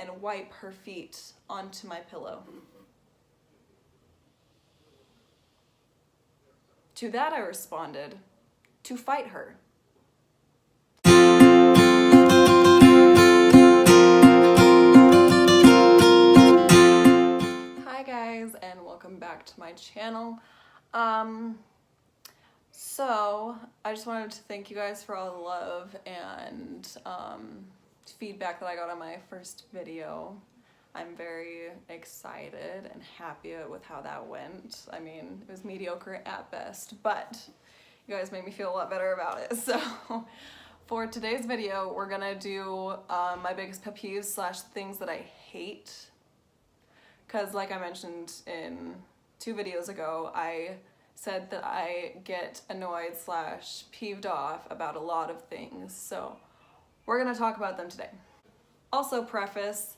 and wipe her feet onto my pillow. To that I responded, to fight her. Hi guys, and welcome back to my channel. So I just wanted to thank you guys for all the love and feedback that I got on my first video. I'm very excited and happy with how that went. I mean, it was mediocre at best, but you guys made me feel a lot better about it. So for today's video, we're gonna do my biggest pet peeves slash things that I hate. Because like I mentioned in 2 videos ago, I said that I get annoyed slash peeved off about a lot of things. So we're gonna talk about them today. Also preface,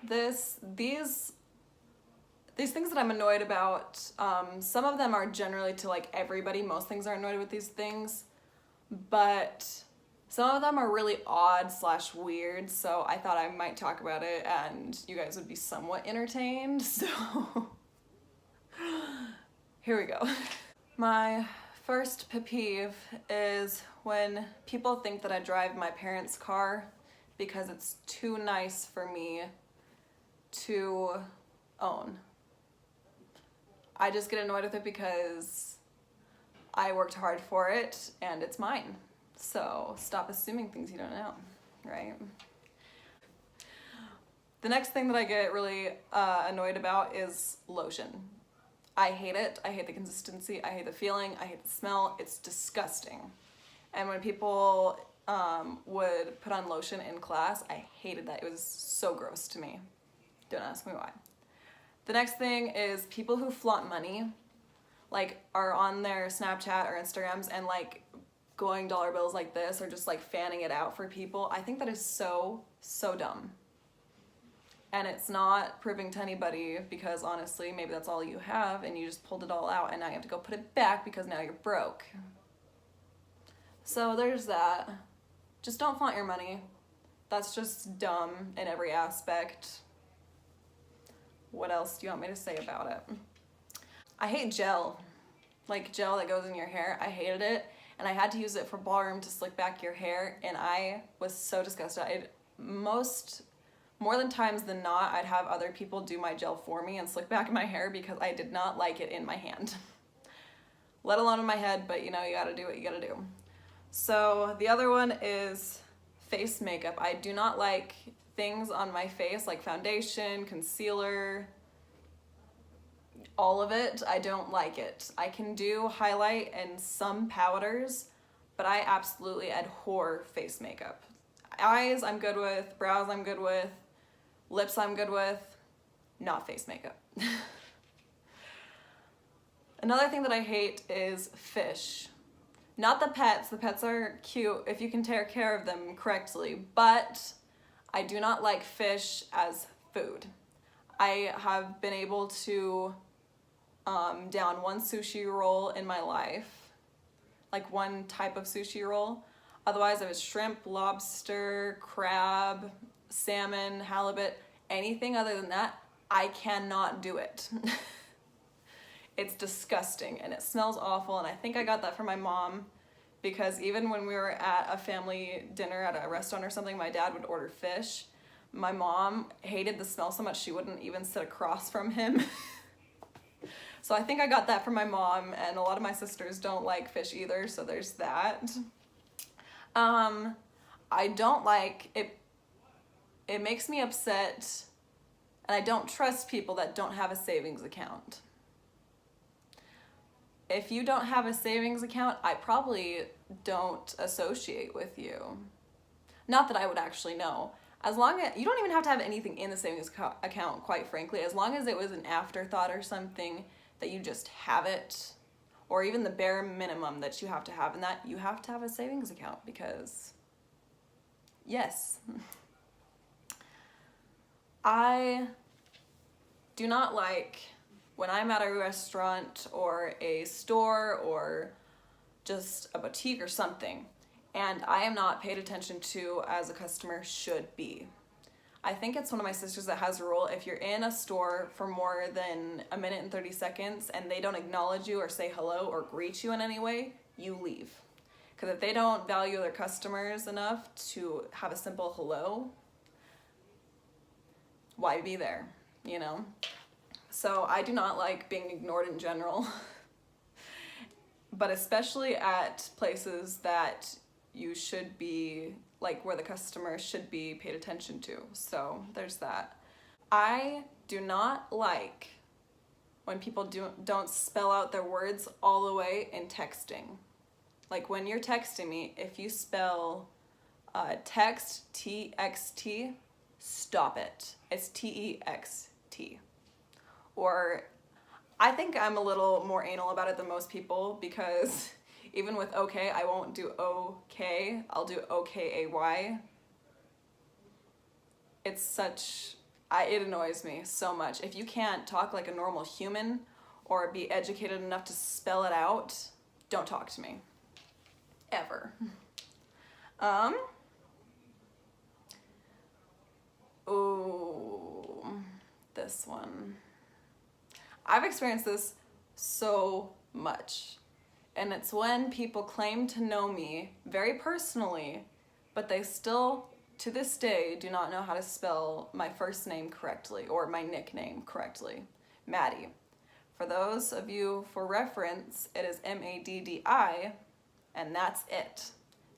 these things that I'm annoyed about, some of them are generally to like everybody. Most things are annoyed with these things, but some of them are really odd slash weird, so I thought I might talk about it and you guys would be somewhat entertained, so here we go. My first pet peeve is when people think that I drive my parents' car because it's too nice for me to own. I just get annoyed with it because I worked hard for it and it's mine. So stop assuming things you don't know, right? The next thing that I get really annoyed about is lotion. I hate it. I hate the consistency. I hate the feeling. I hate the smell. It's disgusting. And when people would put on lotion in class, I hated that. It was so gross to me. Don't ask me why. The next thing is people who flaunt money, like are on their Snapchat or Instagrams and like going dollar bills like this or just like fanning it out for people. I think that is so dumb. And it's not proving to anybody because honestly, maybe that's all you have and you just pulled it all out and now you have to go put it back because now you're broke. So there's that. Just don't flaunt your money. That's just dumb in every aspect. What else do you want me to say about it? I hate gel. Like gel that goes in your hair. I hated it. And I had to use it for ballroom to slick back your hair. And I was so disgusted. More than times than not, I'd have other people do my gel for me and slick back my hair because I did not like it in my hand. Let alone in my head, but you know, you gotta do what you gotta do. So the other one is face makeup. I do not like things on my face like foundation, concealer, all of it. I don't like it. I can do highlight and some powders, but I absolutely abhor face makeup. Eyes I'm good with, brows I'm good with, lips I'm good with, not face makeup. Another thing that I hate is fish. Not the pets are cute if you can take care of them correctly, but I do not like fish as food. I have been able to down one sushi roll in my life, like one type of sushi roll. Otherwise, it was shrimp, lobster, crab, salmon, halibut, anything other than that, I cannot do it. It's disgusting and it smells awful, and I think I got that from my mom because even when we were at a family dinner at a restaurant or something, my dad would order fish. My mom hated the smell so much she wouldn't even sit across from him. So I think I got that from my mom, and a lot of my sisters don't like fish either, so there's that. I don't like it. It makes me upset, and I don't trust people that don't have a savings account. If you don't have a savings account, I probably don't associate with you. Not that I would actually know. As long as, you don't even have to have anything in the savings account, quite frankly, as long as it was an afterthought or something that you just have it, or even the bare minimum that you have to have in that, you have to have a savings account because, yes. I do not like when I'm at a restaurant or a store or just a boutique or something, and I am not paid attention to as a customer should be. I think it's one of my sisters that has a rule. If you're in a store for more than a minute and 30 seconds and they don't acknowledge you or say hello or greet you in any way, you leave. Because if they don't value their customers enough to have a simple hello, why be there, you know? So I do not like being ignored in general, but especially at places that you should be, like where the customer should be paid attention to. So there's that. I do not like when people don't spell out their words all the way in texting. Like when you're texting me, if you spell text, T-X-T, stop it. It's T-E-X-T. Or I think I'm a little more anal about it than most people, because even with okay, I won't do okay, I'll do O-K-A-Y. It's such, it annoys me so much. If you can't talk like a normal human or be educated enough to spell it out, don't talk to me. Ever. Ooh, this one. I've experienced this so much. And it's when people claim to know me very personally, but they still, to this day, do not know how to spell my first name correctly or my nickname correctly. Maddie. For those of you for reference, it is M-A-D-D-I, and that's it.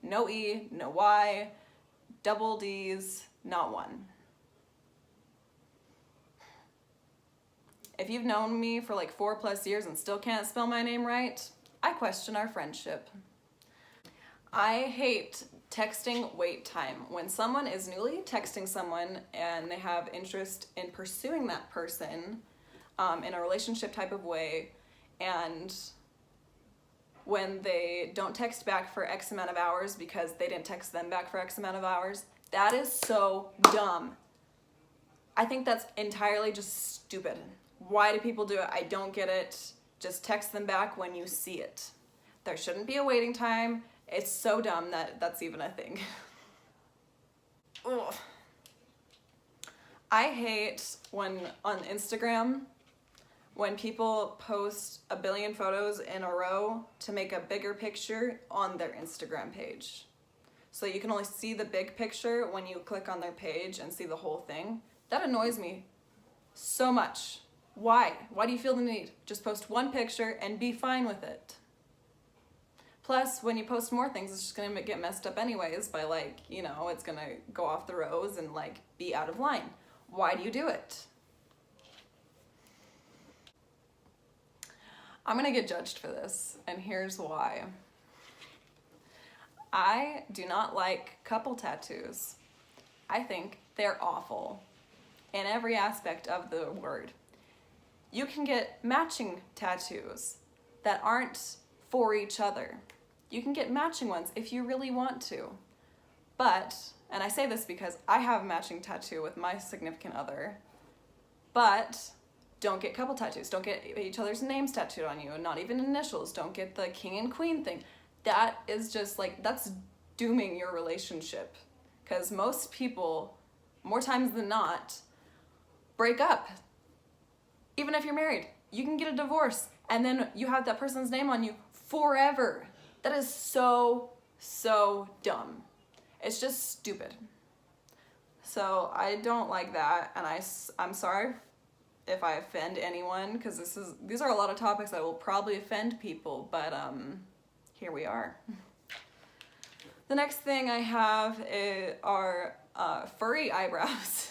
No E, no Y, double D's, not one. If you've known me for like 4+ years and still can't spell my name right, I question our friendship. I hate texting wait time. When someone is newly texting someone and they have interest in pursuing that person in a relationship type of way, and when they don't text back for X amount of hours because they didn't text them back for X amount of hours, that is so dumb. I think that's entirely just stupid. Why do people do it? I don't get it. Just text them back when you see it. There shouldn't be a waiting time. It's so dumb that that's even a thing. Ugh. I hate when on Instagram, when people post a billion photos in a row to make a bigger picture on their Instagram page. So you can only see the big picture when you click on their page and see the whole thing. That annoys me so much. Why? Why do you feel the need? Just post one picture and be fine with it. Plus, when you post more things, it's just gonna get messed up anyways by like, you know, it's gonna go off the rows and like be out of line. Why do you do it? I'm gonna get judged for this, and here's why. I do not like couple tattoos. I think they're awful in every aspect of the word. You can get matching tattoos that aren't for each other. You can get matching ones if you really want to. But, and I say this because I have a matching tattoo with my significant other, but don't get couple tattoos. Don't get each other's names tattooed on you, and not even initials. Don't get the king and queen thing. That is just like, that's dooming your relationship. Because most people, more times than not, break up. Even if you're married, you can get a divorce and then you have that person's name on you forever. That is so, so dumb. It's just stupid. So I don't like that, and I'm sorry if I offend anyone, because these are a lot of topics that will probably offend people, but here we are. The next thing I have are furry eyebrows.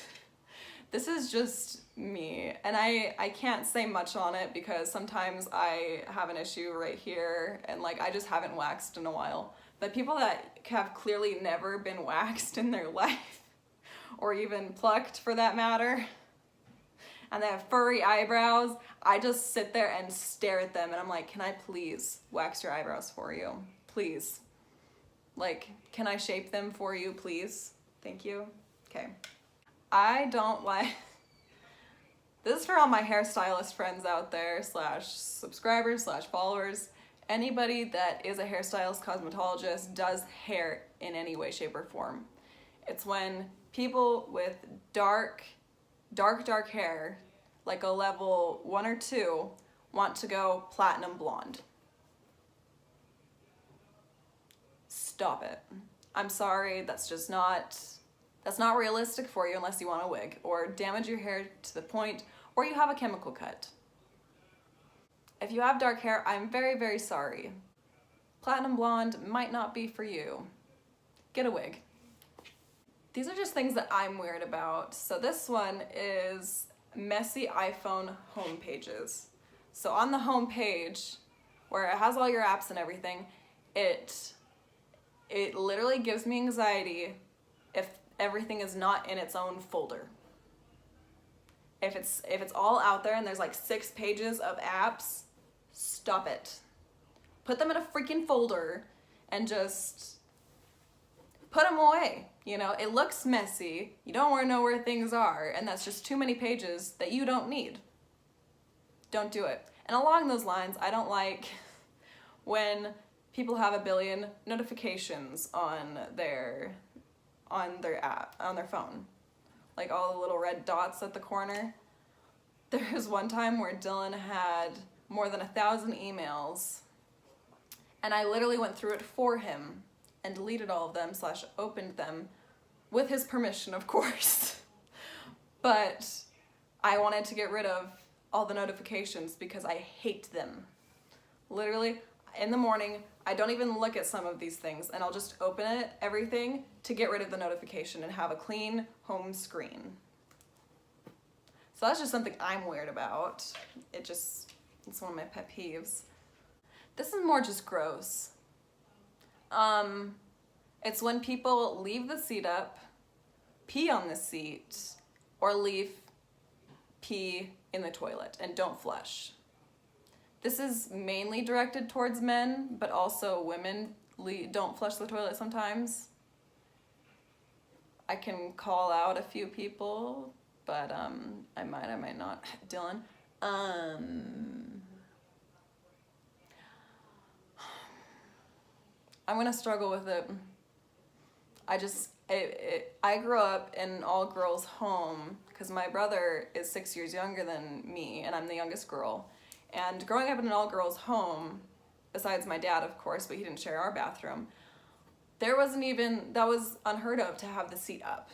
This is just me, and I can't say much on it because sometimes I have an issue right here and like I just haven't waxed in a while. But people that have clearly never been waxed in their life, or even plucked for that matter, and they have furry eyebrows, I just sit there and stare at them and I'm like, can I please wax your eyebrows for you? Please. Like, can I shape them for you, please? Thank you. Okay. I don't like, this is for all my hairstylist friends out there, / subscribers / followers, anybody that is a hairstylist, cosmetologist, does hair in any way, shape, or form. It's when people with dark hair, like a level 1 or 2, want to go platinum blonde. Stop it. I'm sorry, that's not realistic for you unless you want a wig or damage your hair to the point or you have a chemical cut. If you have dark hair, I'm very, very sorry. Platinum blonde might not be for you. Get a wig. These are just things that I'm weird about. So this one is messy iPhone home pages. So on the home page, where it has all your apps and everything, it literally gives me anxiety if everything is not in its own folder. If it's all out there and there's like 6 pages of apps, stop it. Put them in a freaking folder and just put them away. You know, it looks messy. You don't want to know where things are, and that's just too many pages that you don't need. Don't do it. And along those lines, I don't like when people have 1 billion notifications on their app, on their phone. Like all the little red dots at the corner. There was one time where Dylan had more than 1,000 emails, and I literally went through it for him and deleted all of them / opened them with his permission, of course. But I wanted to get rid of all the notifications because I hate them. Literally, in the morning, I don't even look at some of these things, and I'll just open everything to get rid of the notification and have a clean home screen. So that's just something I'm weird about. It's one of my pet peeves. This is more just gross. It's when people leave the seat up, pee on the seat, or leave pee in the toilet and don't flush. This is mainly directed towards men, but also women don't flush the toilet sometimes. I can call out a few people, but I might not. Dylan. I'm gonna struggle with it. I grew up in an all-girls home because my brother is 6 years younger than me, and I'm the youngest girl. And growing up in an all-girls home, besides my dad, of course, but he didn't share our bathroom, that was unheard of to have the seat up.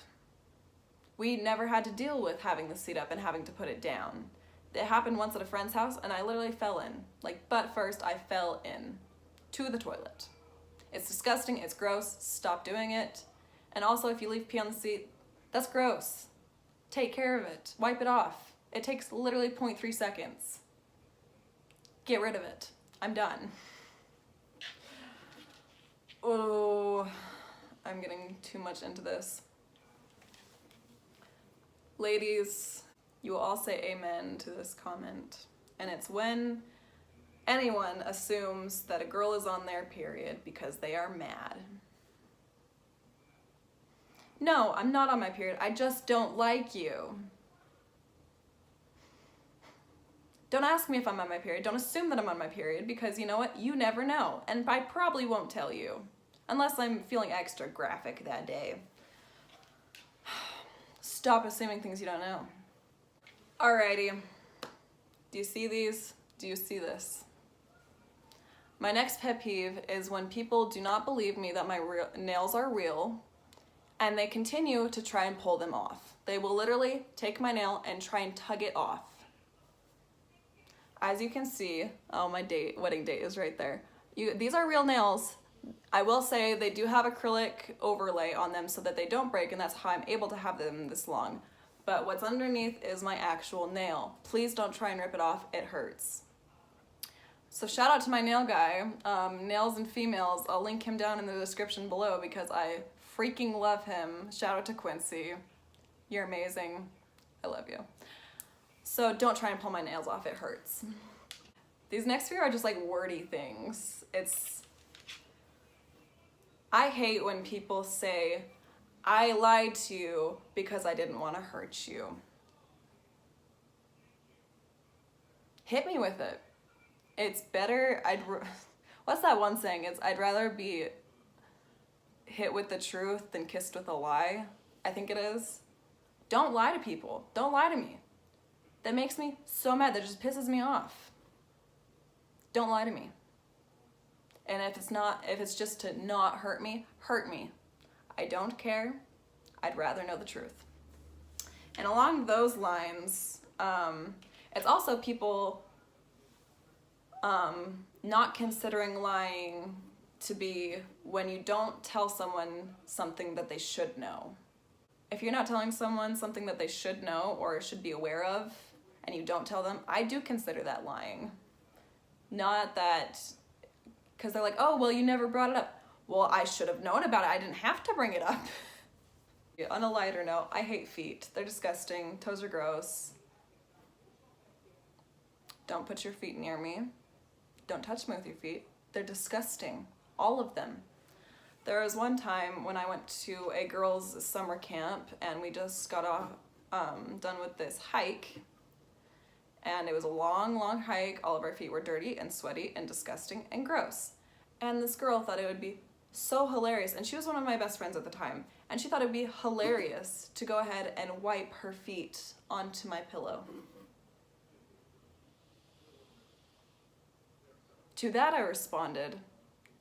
We never had to deal with having the seat up and having to put it down. It happened once at a friend's house, and I literally fell in. Like, butt first, I fell in to the toilet. It's disgusting, it's gross, stop doing it. And also, if you leave pee on the seat, that's gross. Take care of it, wipe it off. It takes literally 0.3 seconds. Get rid of it. I'm done. Oh, I'm getting too much into this. Ladies, you will all say amen to this comment. And it's when anyone assumes that a girl is on their period because they are mad. No, I'm not on my period. I just don't like you. Don't ask me if I'm on my period. Don't assume that I'm on my period because you know what? You never know. And I probably won't tell you unless I'm feeling extra graphic that day. Stop assuming things you don't know. Alrighty. Do you see these? Do you see this? My next pet peeve is when people do not believe me that my nails are real and they continue to try and pull them off. They will literally take my nail and try and tug it off. As you can see, oh, my wedding date is right there. These are real nails. I will say they do have acrylic overlay on them so that they don't break, and that's how I'm able to have them this long. But what's underneath is my actual nail. Please don't try and rip it off, it hurts. So shout out to my nail guy, Nails and Females. I'll link him down in the description below because I freaking love him. Shout out to Quincy. You're amazing. I love you. So don't try and pull my nails off, it hurts. These next few are just like wordy things. I hate when people say, I lied to you because I didn't want to hurt you. Hit me with it. It's better, what's that one saying? I'd rather be hit with the truth than kissed with a lie. I think it is. Don't lie to people. Don't lie to me. That makes me so mad. That just pisses me off. Don't lie to me. And if it's just to not hurt me, hurt me. I don't care. I'd rather know the truth. And along those lines, it's also people not considering lying to be when you don't tell someone something that they should know. If you're not telling someone something that they should know or should be aware of, and you don't tell them, I do consider that lying. Not that, because they're like, oh, well, you never brought it up. Well, I should have known about it. I didn't have to bring it up. On a lighter note, I hate feet. They're disgusting. Toes are gross. Don't put your feet near me. Don't touch me with your feet. They're disgusting. All of them. There was one time when I went to a girls' summer camp and we just got done with this hike. And it was a long, long hike. All of our feet were dirty and sweaty and disgusting and gross. And this girl thought it would be so hilarious. And she was one of my best friends at the time. And she thought it would be hilarious to go ahead and wipe her feet onto my pillow. To that I responded,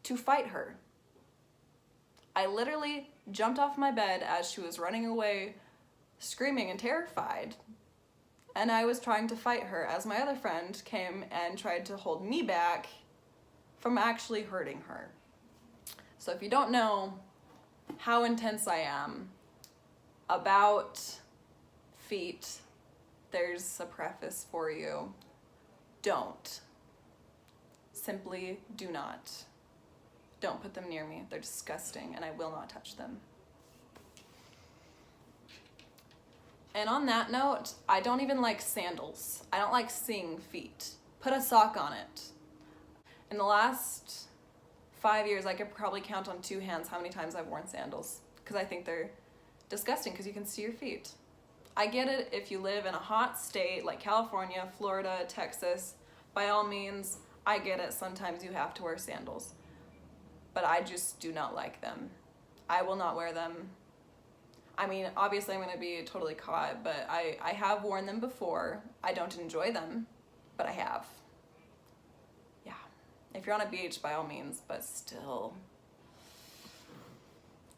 to fight her. I literally jumped off my bed as she was running away, screaming and terrified. And I was trying to fight her as my other friend came and tried to hold me back from actually hurting her. So if you don't know how intense I am about feet, there's a preface for you. Don't. Simply do not. Don't put them near me. They're disgusting and I will not touch them. And on that note, I don't even like sandals. I don't like seeing feet. Put a sock on it. In the last 5 years, I could probably count on 2 hands how many times I've worn sandals because I think they're disgusting because you can see your feet. I get it if you live in a hot state like California, Florida, Texas, by all means, I get it. Sometimes you have to wear sandals, but I just do not like them. I will not wear them. I mean, obviously I'm gonna be totally caught, but I have worn them before. I don't enjoy them, but I have. Yeah. If you're on a beach, by all means, but still,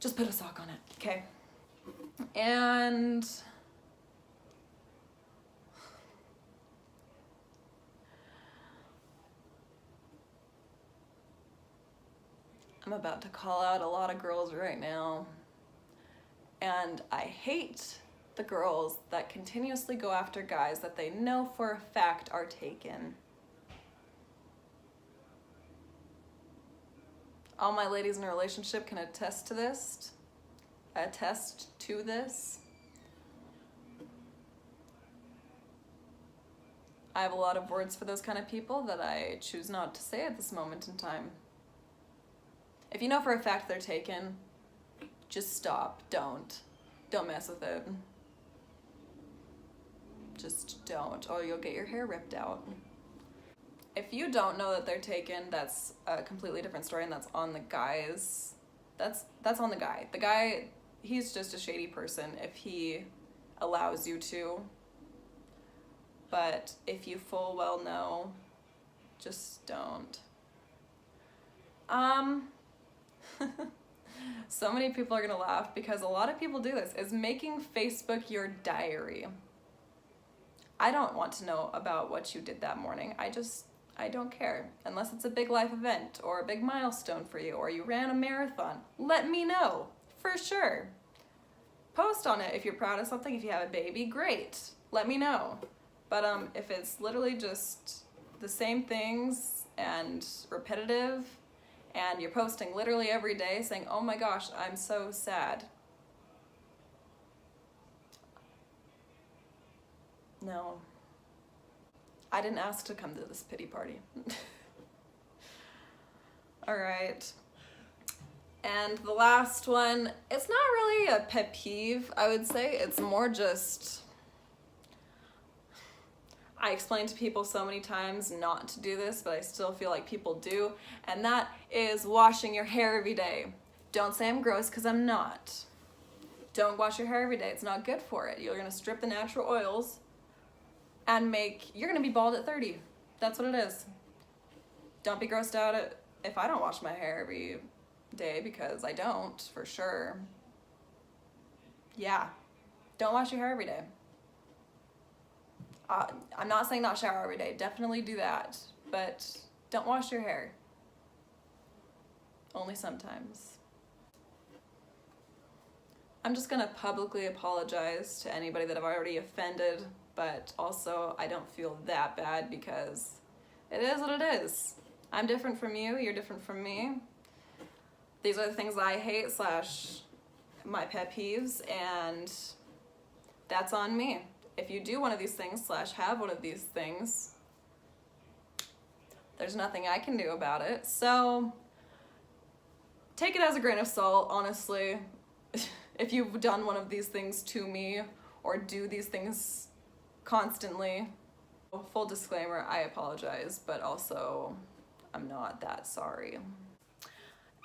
just put a sock on it, okay? And I'm about to call out a lot of girls right now. And I hate the girls that continuously go after guys that they know for a fact are taken. All my ladies in a relationship can attest to this. Attest to this. I have a lot of words for those kind of people that I choose not to say at this moment in time. If you know for a fact they're taken, just stop. Don't mess with it. Just don't, or you'll get your hair ripped out. If you don't know that they're taken, that's a completely different story, and that's on the guys. That's on the guy. The guy, he's just a shady person if he allows you to. But if you full well know, just don't. So many people are gonna laugh because a lot of people do this, is making Facebook your diary. I don't want to know about what you did that morning. I don't care. Unless it's a big life event or a big milestone for you or you ran a marathon. Let me know, for sure. Post on it if you're proud of something. If you have a baby, great. Let me know. But if it's literally just the same things and repetitive, and you're posting literally every day saying, oh my gosh, I'm so sad. No. I didn't ask to come to this pity party. All right. And the last one, it's not really a pet peeve, I would say. It's more just, I explain to people so many times not to do this, but I still feel like people do, and that is washing your hair every day. Don't say I'm gross, because I'm not. Don't wash your hair every day. It's not good for it. You're gonna strip the natural oils and you're gonna be bald at 30. That's what it is. Don't be grossed out if I don't wash my hair every day, because I don't, for sure. Yeah, don't wash your hair every day. I'm not saying not shower every day. Definitely do that, but don't wash your hair. Only sometimes. I'm just gonna publicly apologize to anybody that I've already offended, but also I don't feel that bad because it is what it is. I'm different from you, you're different from me. These are the things that I hate / my pet peeves, and that's on me. If you do one of these things / have one of these things, there's nothing I can do about it. So take it as a grain of salt, honestly. If you've done one of these things to me or do these things constantly, full disclaimer, I apologize, but also I'm not that sorry.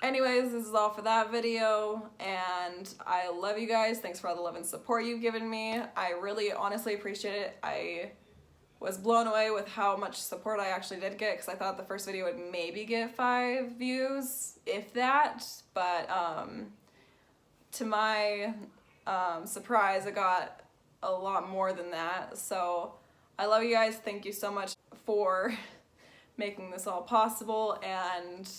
Anyways, this is all for that video, and I love you guys. Thanks for all the love and support you've given me. I really honestly appreciate it. I was blown away with how much support I actually did get, because I thought the first video would maybe get 5 views, if that, but to my surprise, it got a lot more than that. So I love you guys. Thank you so much for making this all possible and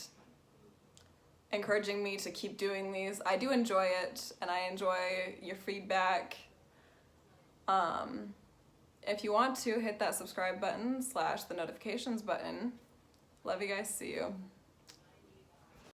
encouraging me to keep doing these. I do enjoy it, and I enjoy your feedback. If you want to, hit that subscribe button / the notifications button. Love you guys. See you.